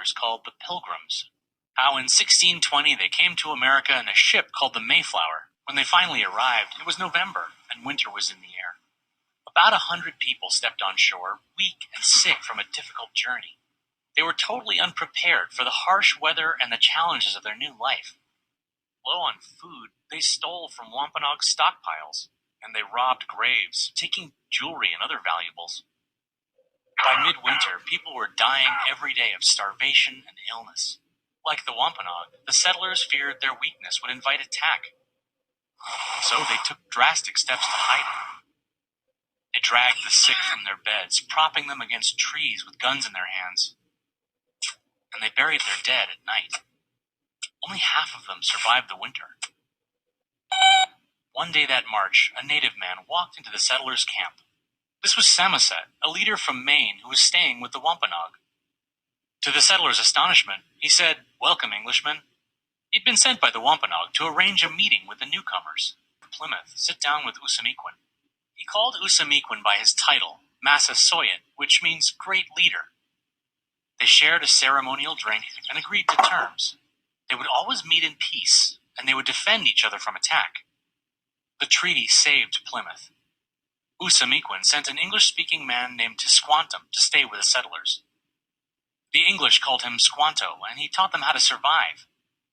settlers called the Pilgrims. How in 1620 they came to America in a ship called the Mayflower. When they finally arrived, it was November, and winter was in the air. About 100 people stepped on shore, weak and sick from a difficult journey. They were totally unprepared for the harsh weather and the challenges of their new life. Low on food, they stole from Wampanoag stockpiles, and they robbed graves, taking jewelry and other valuables. By midwinter, people were dying every day of starvation and illness. Like the Wampanoag, the settlers feared their weakness would invite attack. So they took drastic steps to hide it. They dragged the sick from their beds, propping them against trees with guns in their hands. And they buried their dead at night. Only half of them survived the winter. One day that March, a native man walked into the settlers' camp. This was Samoset, a leader from Maine who was staying with the Wampanoag. To the settlers' astonishment, he said, "Welcome, Englishmen." He'd been sent by the Wampanoag to arrange a meeting with the newcomers. Plymouth, sit down with Usamequin. He called Usamequin by his title, Massasoit, which means great leader. They shared a ceremonial drink and agreed to terms. They would always meet in peace, and they would defend each other from attack. The treaty saved Plymouth. Usamequin sent an English-speaking man named Tisquantum to stay with the settlers. The English called him Squanto, and he taught them how to survive.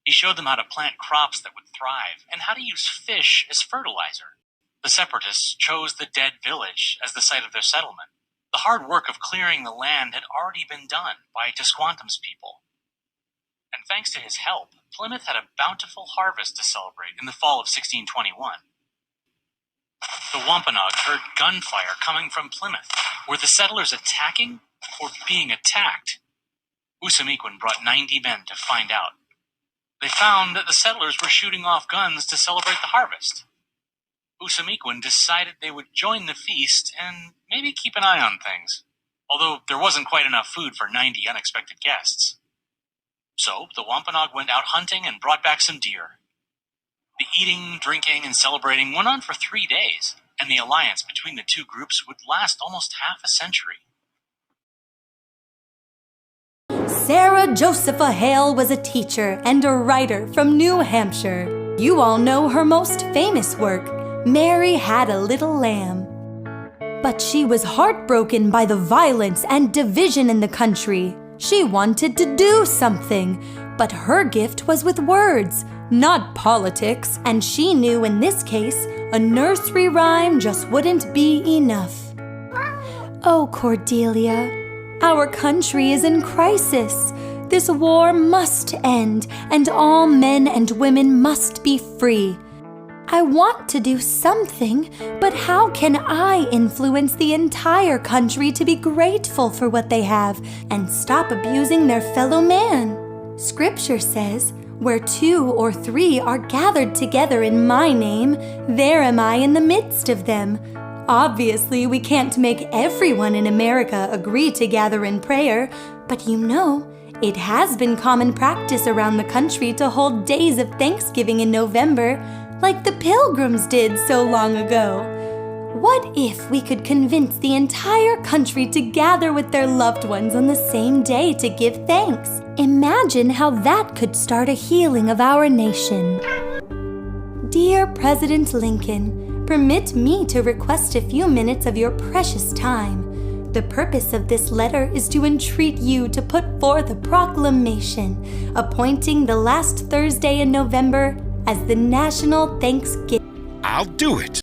He showed them how to plant crops that would thrive, and how to use fish as fertilizer. The separatists chose the dead village as the site of their settlement. The hard work of clearing the land had already been done by Tisquantum's people. And thanks to his help, Plymouth had a bountiful harvest to celebrate in the fall of 1621. The Wampanoag heard gunfire coming from Plymouth. Were the settlers attacking or being attacked? Usamequin brought 90 men to find out. They found that the settlers were shooting off guns to celebrate the harvest. Usamequin decided they would join the feast and maybe keep an eye on things, although there wasn't quite enough food for 90 unexpected guests. So the Wampanoag went out hunting and brought back some deer. The eating, drinking, and celebrating went on for 3 days, and the alliance between the two groups would last almost half a century. Sarah Josepha Hale was a teacher and a writer from New Hampshire. You all know her most famous work, Mary Had a Little Lamb. But she was heartbroken by the violence and division in the country. She wanted to do something, but her gift was with words, not politics, and she knew in this case, a nursery rhyme just wouldn't be enough. Oh, Cordelia, our country is in crisis. This war must end, and all men and women must be free. I want to do something, but how can I influence the entire country to be grateful for what they have and stop abusing their fellow man? Scripture says, "Where 2 or 3 are gathered together in my name, there am I in the midst of them." Obviously, we can't make everyone in America agree to gather in prayer, but you know, it has been common practice around the country to hold days of Thanksgiving in November, like the Pilgrims did so long ago. What if we could convince the entire country to gather with their loved ones on the same day to give thanks? Imagine how that could start a healing of our nation. Dear President Lincoln, permit me to request a few minutes of your precious time. The purpose of this letter is to entreat you to put forth a proclamation appointing the last Thursday in November as the National Thanksgiving. I'll do it.